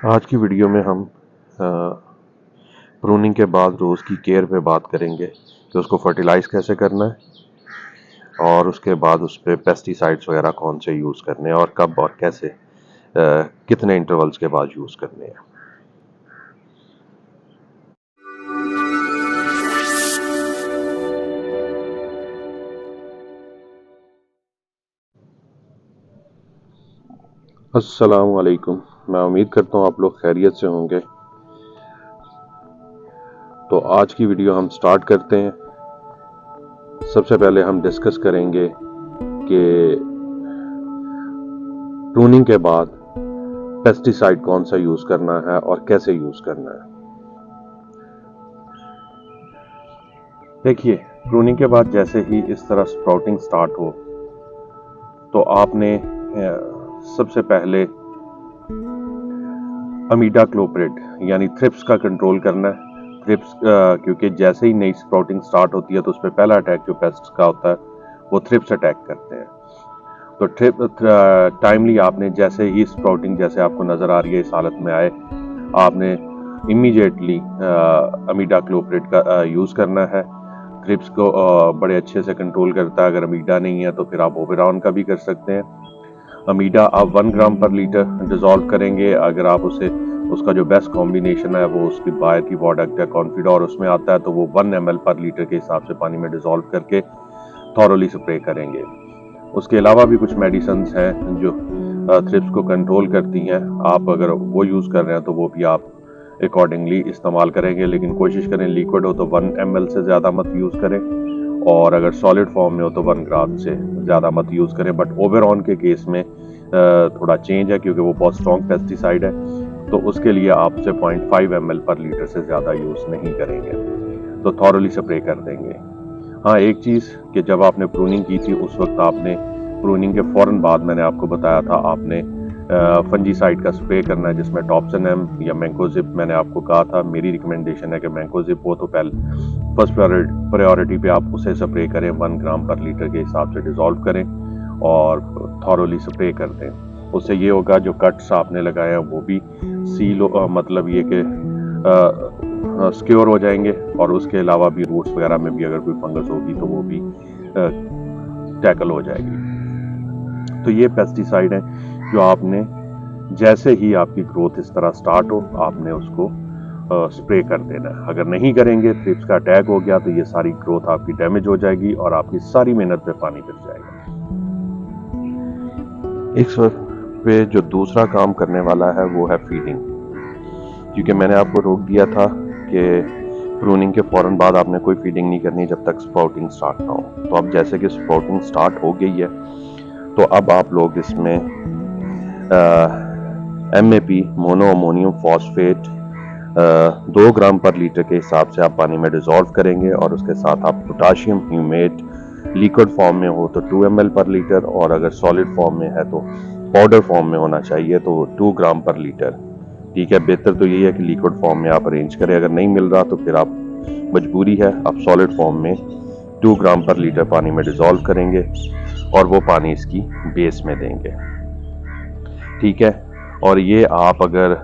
आज की वीडियो में हम प्रूनिंग के बाद रोज़ की केयर पे बात करेंगे कि उसको फर्टिलाइज़ कैसे करना है और उसके बाद उस पर पेस्टिसाइड्स वगैरह कौन से यूज़ करने हैं और कब और कैसे कितने इंटरवल्स के बाद यूज़ करने हैं। अस्सलाम वालेकुम। मैं उम्मीद करता हूँ आप लोग खैरियत से होंगे। तो आज की वीडियो हम स्टार्ट करते हैं। सबसे पहले हम डिस्कस करेंगे कि प्रूनिंग के बाद पेस्टिसाइड कौन सा यूज़ करना है और कैसे यूज़ करना है। देखिए, प्रूनिंग के बाद जैसे ही इस तरह स्प्राउटिंग स्टार्ट हो तो आपने सबसे पहले अमीडाक्लोप्रिड यानी थ्रिप्स का कंट्रोल करना है। थ्रिप्स क्योंकि जैसे ही नई स्प्राउटिंग स्टार्ट होती है तो उस पर पहला अटैक जो पेस्ट का होता है वो थ्रिप्स अटैक करते हैं। तो टाइमली आपने जैसे ही स्प्राउटिंग जैसे आपको नज़र आ रही है इस हालत में आए, आपने इमीडिएटली अमीडाक्लोप्रिड का यूज़ करना है। थ्रिप्स को बड़े अच्छे से कंट्रोल करता है। अगर अमीडा नहीं है तो फिर आप ओबेरॉन का भी कर सकते हैं। अमीडा आप 1 ग्राम पर लीटर डिज़ोल्व करेंगे। अगर आप उसका जो बेस्ट कॉम्बिनेशन है वो उसकी बायर की प्रोडक्ट है कॉन्फिडोर, उसमें आता है, तो वो 1 ml पर लीटर के हिसाब से पानी में डिज़ोल्व करके थॉरोली स्प्रे करेंगे। उसके अलावा भी कुछ मेडिसिन्स हैं जो थ्रिप्स को कंट्रोल करती हैं। आप अगर वो यूज़ कर रहे हैं तो वो भी आप अकॉर्डिंगली इस्तेमाल करेंगे, लेकिन कोशिश करें लिक्विड हो तो 1 ml से ज़्यादा मत यूज़ करें और अगर सॉलिड फॉर्म में हो तो 1 ग्राम से ज़्यादा मत यूज़ करें। बट ओबेरॉन के केस में थोड़ा चेंज है क्योंकि वो बहुत स्ट्रॉन्ग पेस्टिसाइड है, तो उसके लिए आपसे 0.5 ml पर लीटर से ज़्यादा यूज़ नहीं करेंगे, तो थॉरली स्प्रे कर देंगे। हाँ, एक चीज़ कि जब आपने प्रूनिंग की थी उस वक्त आपने प्रूनिंग के फ़ौरन बाद मैंने आपको बताया था आपने फंजीसाइड का स्प्रे करना है जिसमें टॉप्सन एम या मैंकोजिप मैंने आपको कहा था। मेरी रिकमेंडेशन है कि मैंकोजिप हो तो पहले फर्स्ट प्रायोरिटी पे आप उसे स्प्रे करें, 1 ग्राम पर लीटर के हिसाब से डिज़ोल्व करें और थॉरोली स्प्रे कर दें। उससे ये होगा जो कट्स आपने लगाए हैं वो भी मतलब ये कि सिक्योर हो जाएंगे और उसके अलावा भी रूट्स वगैरह में भी अगर कोई फंगस होगी तो वो भी टैकल हो जाएगी। तो ये पेस्टिसाइड है जो आपने जैसे ही आपकी ग्रोथ इस तरह स्टार्ट हो आपने उसको स्प्रे कर देना है। अगर नहीं करेंगे, थ्रिप्स का अटैक हो गया तो ये सारी ग्रोथ आपकी डैमेज हो जाएगी और आपकी सारी मेहनत पे पानी फिर जाएगा। इस वक्त पे जो दूसरा काम करने वाला है वो है फीडिंग, क्योंकि मैंने आपको रोक दिया था कि प्रूनिंग के फ़ौरन बाद आपने कोई फीडिंग नहीं करनी जब तक स्प्राउटिंग स्टार्ट ना हो। तो अब जैसे कि स्प्राउटिंग स्टार्ट हो गई है तो अब आप लोग इसमें MAP मोनो अमोनियम फॉस्फेट 2 ग्राम पर लीटर के हिसाब से आप पानी में डिज़ोल्व करेंगे और उसके साथ आप पोटाशियम ह्यूमेट लिक्विड फॉर्म में हो तो 2 ml पर लीटर और अगर सॉलिड फॉर्म में है तो पाउडर फॉर्म में होना चाहिए तो 2 ग्राम पर लीटर। ठीक है, बेहतर तो यही है कि लिक्विड फॉर्म में आप अरेंज करें। अगर नहीं मिल रहा तो फिर आप मजबूरी है आप सॉलिड फॉर्म में 2 ग्राम पर लीटर पानी में डिज़ोल्व करेंगे और वो पानी इसकी बेस में देंगे। ठीक है, और ये आप अगर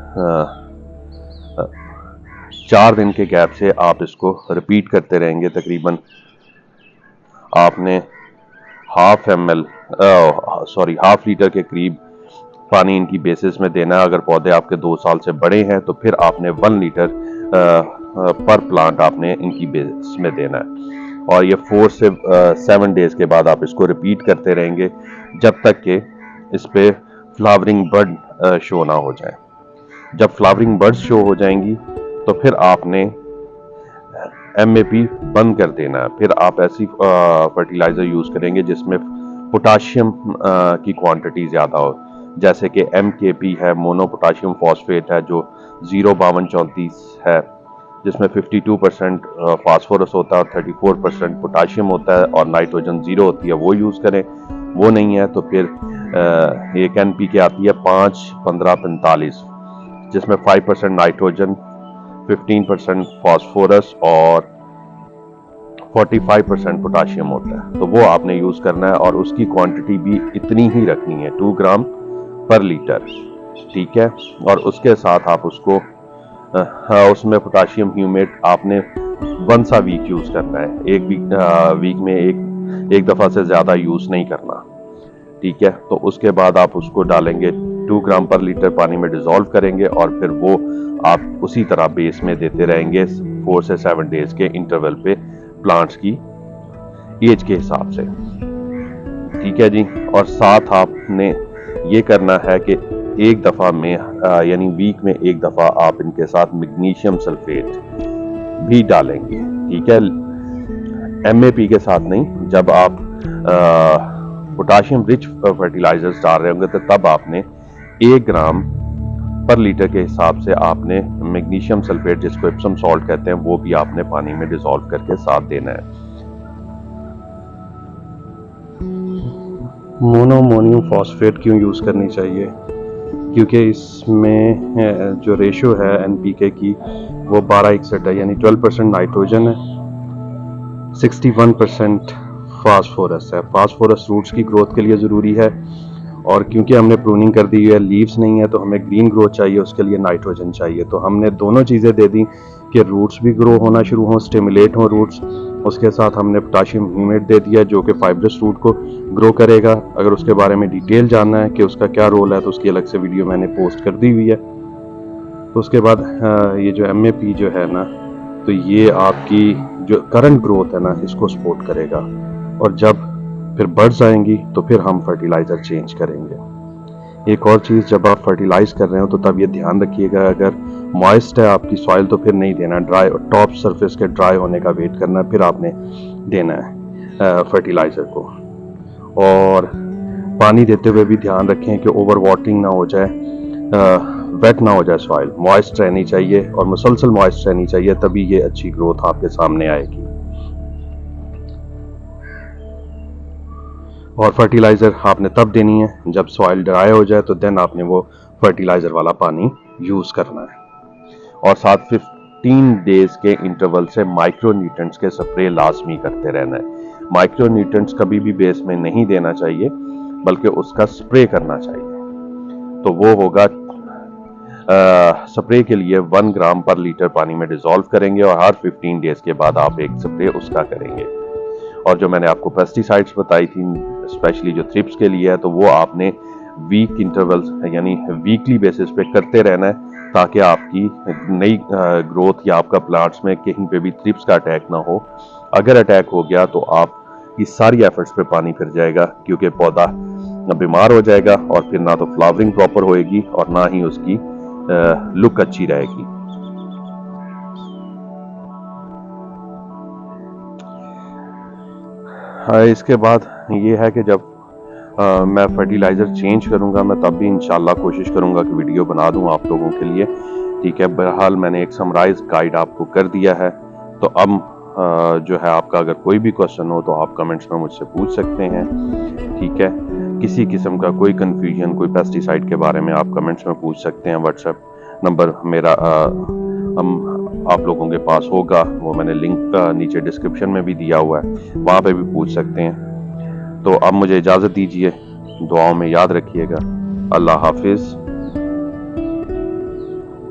4 दिन के गैप से आप इसको रिपीट करते रहेंगे। तकरीबन आपने हाफ लीटर के करीब पानी इनकी बेसिस में देना है। अगर पौधे आपके 2 साल से बड़े हैं तो फिर आपने 1 लीटर पर प्लांट आपने इनकी बेस में देना है और ये 4 से 7 डेज के बाद आप इसको रिपीट करते रहेंगे जब तक कि इस पे फ्लावरिंग बर्ड शो ना हो जाए। जब फ्लावरिंग बर्ड्स शो हो जाएंगी तो फिर आपने MAP बंद कर देना है। फिर आप ऐसी फर्टिलाइज़र यूज़ करेंगे जिसमें पोटाशियम की क्वांटिटी ज़्यादा हो, जैसे कि MKP है, मोनो पोटाशियम फॉस्फेट है जो 05234 है, जिसमें 52% फास्फोरस होता है और 34% पोटाशियम होता है और नाइट्रोजन 0 होती है, वो यूज़ करें। वो नहीं है तो फिर एक NPK आती है 5-15-45 जिसमें 5% नाइट्रोजन, 15% फास्फोरस और 45% पोटाशियम होता है, तो वो आपने यूज़ करना है और उसकी क्वांटिटी भी इतनी ही रखनी है, 2 ग्राम पर लीटर। ठीक है। और उसके साथ आप उसको उसमें पोटाशियम ह्यूमेट आपने वन सा वीक यूज करना है, एक वीक में एक दफा से ज्यादा यूज नहीं करना, ठीक है। तो उसके बाद आप उसको डालेंगे 2 ग्राम पर लीटर पानी में डिसॉल्व करेंगे और फिर वो आप उसी तरह बेस में देते रहेंगे 4 से 7 डेज के इंटरवल पे प्लांट्स की एज के हिसाब से, ठीक है जी। और साथ आपने ये करना है कि एक दफा में यानी वीक में एक दफा आप इनके साथ मैग्नीशियम सल्फेट भी डालेंगे, ठीक है। MAP के साथ नहीं, जब आप पोटाशियम रिच फर्टिलाइजर्स डाल रहे होंगे तो तब आपने 1 ग्राम पर लीटर के हिसाब से आपने मैग्नीशियम सल्फेट, जिसको एप्सम सॉल्ट कहते हैं, वो भी आपने पानी में डिसॉल्व करके साथ देना है। मोनोअमोनियम फॉस्फेट क्यों यूज करनी चाहिए? क्योंकि इसमें जो रेशियो है NPK की वो 12:61 है, यानी 12% नाइट्रोजन है, 61% फास्फोरस है। फास्फोरस रूट्स की ग्रोथ के लिए ज़रूरी है, और क्योंकि हमने प्रूनिंग कर दी है, लीव्स नहीं है, तो हमें ग्रीन ग्रोथ चाहिए, उसके लिए नाइट्रोजन चाहिए। तो हमने दोनों चीज़ें दे दी कि रूट्स भी ग्रो होना शुरू हों, स्टिमुलेट हों रूट्स। उसके साथ हमने पोटाशियम ह्यूमेट दे दिया जो कि फाइब्रस रूट को ग्रो करेगा। अगर उसके बारे में डिटेल जानना है कि उसका क्या रोल है तो उसकी अलग से वीडियो मैंने पोस्ट कर दी हुई है। तो उसके बाद ये जो MAP जो है ना, तो ये आपकी जो करंट ग्रोथ है ना, इसको सपोर्ट करेगा। और जब फिर बर्ड्स आएंगी तो फिर हम फर्टिलाइज़र चेंज करेंगे। एक और चीज़, जब आप फर्टिलाइज कर रहे हो तो तब ये ध्यान रखिएगा, अगर मॉइस्ट है आपकी सॉइल तो फिर नहीं देना, ड्राई टॉप सरफेस के ड्राई होने का वेट करना, फिर आपने देना है फर्टिलाइज़र को। और पानी देते हुए भी ध्यान रखें कि ओवर वाटरिंग ना हो जाए, वेट ना हो जाए, सॉइल मॉइस्ट रहनी चाहिए और मुसलसल मॉइस्ट रहनी चाहिए, तभी ये अच्छी ग्रोथ आपके सामने आएगी। और फर्टिलाइज़र आपने तब देनी है जब सॉइल ड्राई हो जाए, तो देन आपने वो फर्टिलाइज़र वाला पानी यूज़ करना है। और साथ 15 डेज के इंटरवल से माइक्रो न्यूट्रिएंट्स के स्प्रे लाजमी करते रहना है। माइक्रो न्यूट्रिएंट्स कभी भी बेस में नहीं देना चाहिए, बल्कि उसका स्प्रे करना चाहिए। तो वो होगा स्प्रे के लिए 1 ग्राम पर लीटर पानी में डिसॉल्व करेंगे और हर 15 डेज के बाद आप एक स्प्रे उसका करेंगे। और जो मैंने आपको पेस्टिसाइड्स बताई थी स्पेशली जो थ्रिप्स के लिए है, तो वो आपने वीक इंटरवल्स यानी वीकली बेसिस पे करते रहना है, ताकि आपकी नई ग्रोथ या आपका प्लांट्स में कहीं पे भी थ्रिप्स का अटैक ना हो। अगर अटैक हो गया तो आपकी सारी एफर्ट्स पे पानी फिर जाएगा, क्योंकि पौधा बीमार हो जाएगा और फिर ना तो फ्लावरिंग प्रॉपर होएगी और ना ही उसकी लुक अच्छी रहेगी। इसके बाद ये है कि जब मैं फर्टिलाइज़र चेंज करूंगा, मैं तब भी इंशाल्लाह कोशिश करूंगा कि वीडियो बना दूं आप लोगों के लिए, ठीक है। बहरहाल मैंने एक समराइज गाइड आपको कर दिया है। तो अब जो है आपका अगर कोई भी क्वेश्चन हो तो आप कमेंट्स में मुझसे पूछ सकते हैं, ठीक है। किसी किस्म का कोई कन्फ्यूजन, कोई पेस्टिसाइड के बारे में आप कमेंट्स में पूछ सकते हैं। व्हाट्सएप नंबर मेरा आप लोगों के पास होगा, वो मैंने लिंक नीचे डिस्क्रिप्शन में भी दिया हुआ है, वहाँ पे भी पूछ सकते हैं। तो अब मुझे इजाज़त दीजिए, दुआओं में याद रखिएगा। अल्लाह हाफिज़।